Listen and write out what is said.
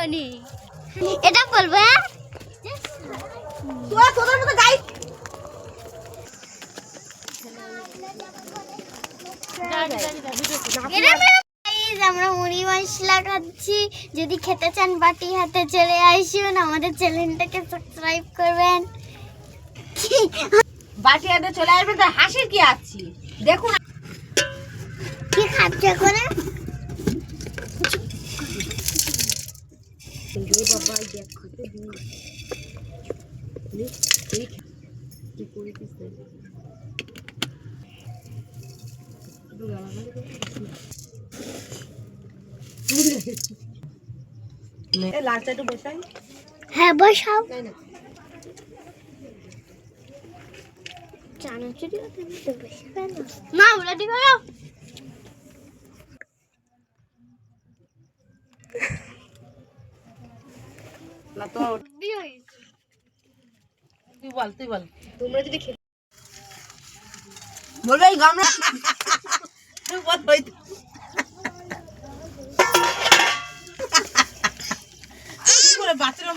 জানি এটা বলবো তোদের মতো গাই আমরা মুড়ি মশলা খাচ্ছি। যদি খেতে চান বাটি হাতে চলে আসুন, আমাদের চ্যানেলটাকে সাবস্ক্রাইব করবেন। বাটি হাতে চলে আসবেন। তার হাসির কি আছে দেখুন কি খাচ্ছে করে বাবা দেখ খাতে দিন লালটা একটু বসাই। হ্যাঁ বসাও। চানাচুরি না রেডি করো না তো তুই বল তোমরা যদি বলবে এই গামলা তুই বল বাচ্চারা